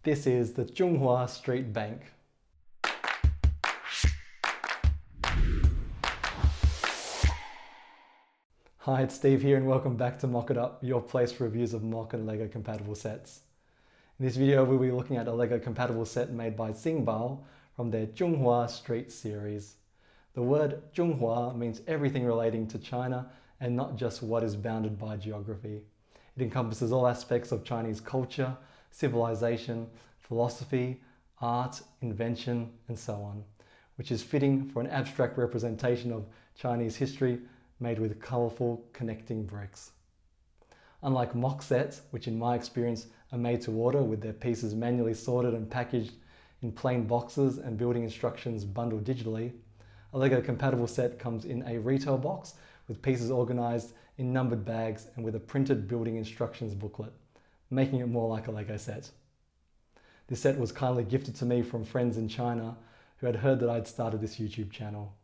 This is the Zhong Hua Street Bank. Hi, it's Steve here and welcome back to Mock It Up, your place for reviews of mock and LEGO compatible sets. In this video we'll be looking at a LEGO compatible set made by XINGBAO from their Zhong Hua Street series. The word Zhong Hua means everything relating to China and not just what is bounded by geography. It encompasses all aspects of Chinese culture, civilization, philosophy, art, invention, and so on, which is fitting for an abstract representation of Chinese history made with colourful connecting bricks. Unlike mock sets, which in my experience are made to order with their pieces manually sorted and packaged in plain boxes and building instructions bundled digitally, a LEGO compatible set comes in a retail box with pieces organised in numbered bags and with a printed building instructions booklet, making it more like a LEGO set. This set was kindly gifted to me from friends in China who had heard that I'd started this YouTube channel.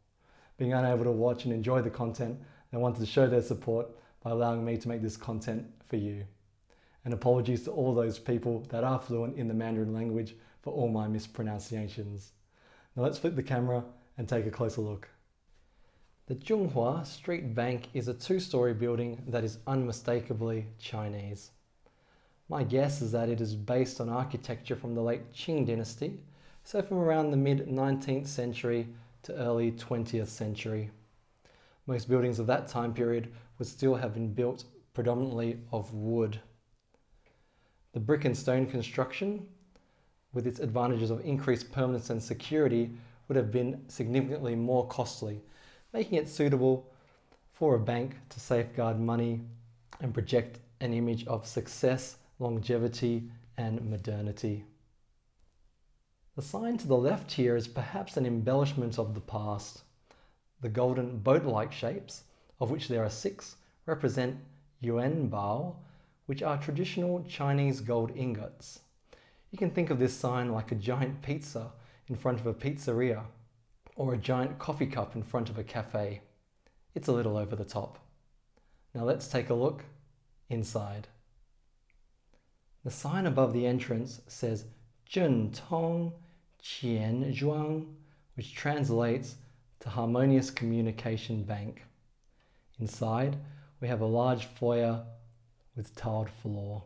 Being unable to watch and enjoy the content, they wanted to show their support by allowing me to make this content for you. And apologies to all those people that are fluent in the Mandarin language for all my mispronunciations. Now let's flip the camera and take a closer look. The Zhong Hua Street Bank is a two-story building that is unmistakably Chinese. My guess is that it is based on architecture from the late Qing dynasty, so from around the mid-19th century to early 20th century. Most buildings of that time period would still have been built predominantly of wood. The brick and stone construction, with its advantages of increased permanence and security, would have been significantly more costly, making it suitable for a bank to safeguard money and project an image of success, longevity, and modernity. The sign to the left here is perhaps an embellishment of the past. The golden boat-like shapes, of which there are 6, represent yuanbao, which are traditional Chinese gold ingots. You can think of this sign like a giant pizza in front of a pizzeria, or a giant coffee cup in front of a cafe. It's a little over the top. Now let's take a look inside. The sign above the entrance says Zhen Tong Qian Zhuang, which translates to Harmonious Communication Bank. Inside, we have a large foyer with tiled floor.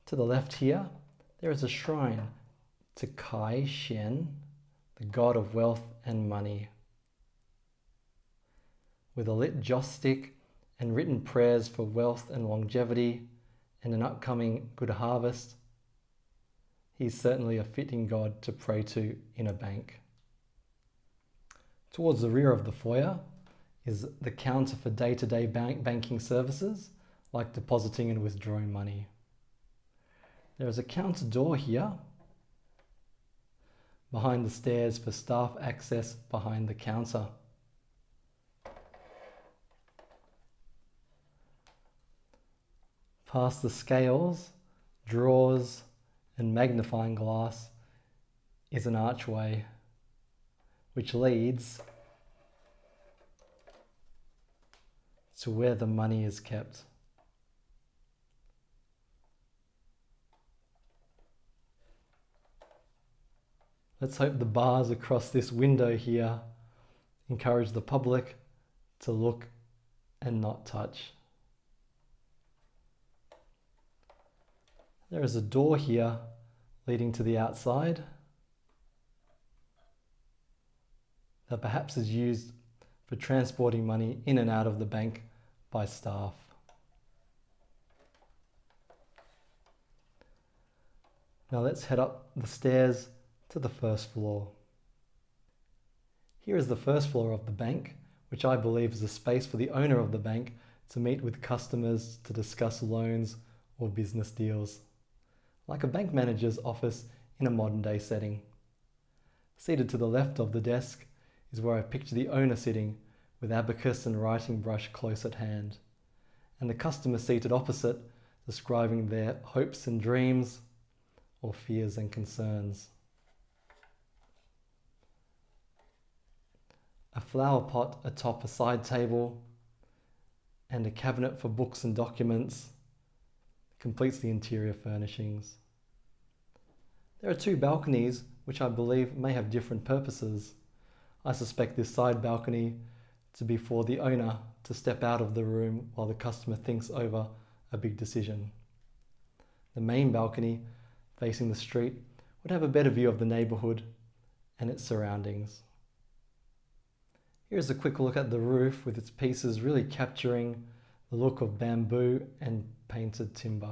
To the left here, there is a shrine to Kai Xian, the god of wealth and money, with a lit joss stick and written prayers for wealth and longevity and an upcoming good harvest. He's certainly a fitting god to pray to in a bank. Towards the rear of the foyer is the counter for day-to-day banking services, like depositing and withdrawing money. There is a counter door here, behind the stairs for staff access behind the counter. Past the scales, drawers, and magnifying glass is an archway which leads to where the money is kept. Let's hope the bars across this window here encourage the public to look and not touch. There is a door here leading to the outside that perhaps is used for transporting money in and out of the bank by staff. Now let's head up the stairs to the first floor. Here is the first floor of the bank, which I believe is a space for the owner of the bank to meet with customers to discuss loans or business deals, like a bank manager's office in a modern day setting. Seated to the left of the desk is where I picture the owner sitting with abacus and writing brush close at hand, and the customer seated opposite describing their hopes and dreams or fears and concerns. A flower pot atop a side table and a cabinet for books and documents completes the interior furnishings. There are two balconies which I believe may have different purposes. I suspect this side balcony to be for the owner to step out of the room while the customer thinks over a big decision. The main balcony, facing the street, would have a better view of the neighbourhood and its surroundings. Here's a quick look at the roof with its pieces really capturing the look of bamboo and painted timber,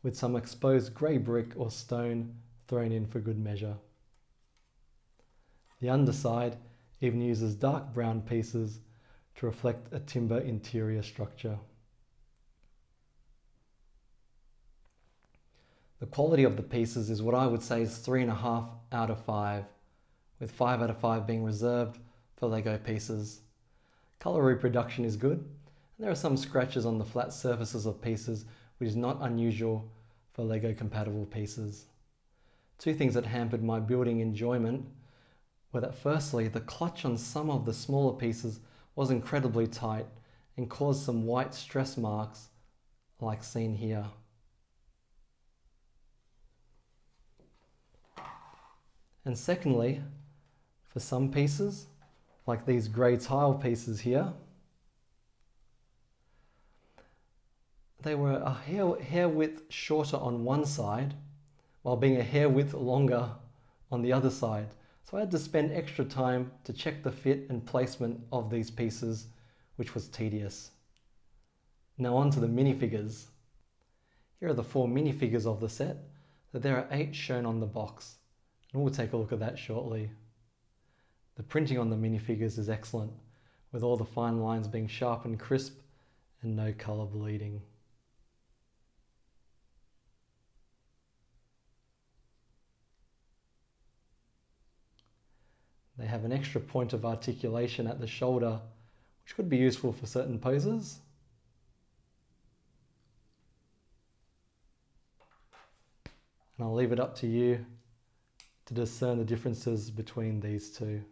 with some exposed grey brick or stone thrown in for good measure. The underside even uses dark brown pieces to reflect a timber interior structure. The quality of the pieces is what I would say is 3.5 out of 5, with 5 out of 5 being reserved for Lego pieces. Colour reproduction is good, and there are some scratches on the flat surfaces of pieces, which is not unusual for Lego compatible pieces. Two things that hampered my building enjoyment were that firstly, the clutch on some of the smaller pieces was incredibly tight and caused some white stress marks like seen here. And secondly, for some pieces, like these grey tile pieces here, they were a hair width shorter on one side, while being a hair width longer on the other side. So I had to spend extra time to check the fit and placement of these pieces, which was tedious. Now on to the minifigures. Here are the 4 minifigures of the set, so there are 8 shown on the box, and we'll take a look at that shortly. The printing on the minifigures is excellent, with all the fine lines being sharp and crisp and no colour bleeding. They have an extra point of articulation at the shoulder, which could be useful for certain poses. And I'll leave it up to you to discern the differences between these two.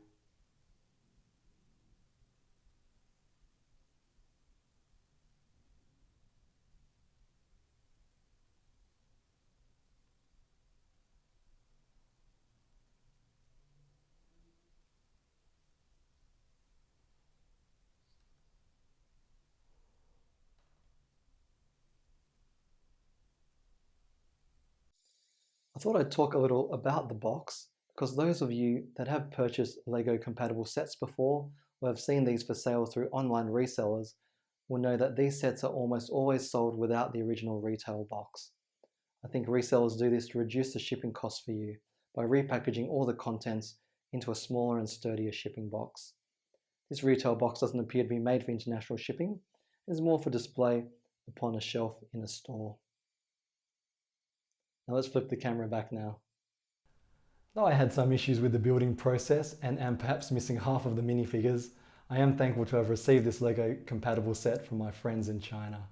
I thought I'd talk a little about the box, because those of you that have purchased Lego compatible sets before or have seen these for sale through online resellers will know that these sets are almost always sold without the original retail box. I think resellers do this to reduce the shipping costs for you by repackaging all the contents into a smaller and sturdier shipping box. This retail box doesn't appear to be made for international shipping. It is more for display upon a shelf in a store. Now let's flip the camera back now. Though I had some issues with the building process and am perhaps missing half of the minifigures, I am thankful to have received this Lego compatible set from my friends in China.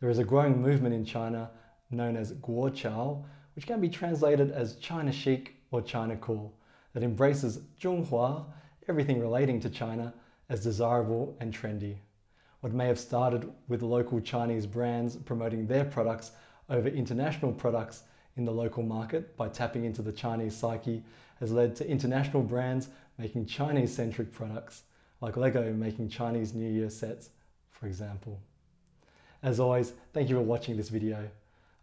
There is a growing movement in China known as Guoqiao, which can be translated as China chic or China cool, that embraces Zhong Hua, everything relating to China, as desirable and trendy. What may have started with local Chinese brands promoting their products over international products in the local market by tapping into the Chinese psyche has led to international brands making Chinese-centric products, like Lego making Chinese New Year sets, for example. As always, thank you for watching this video.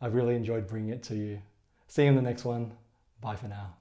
I've really enjoyed bringing it to you. See you in the next one. Bye for now.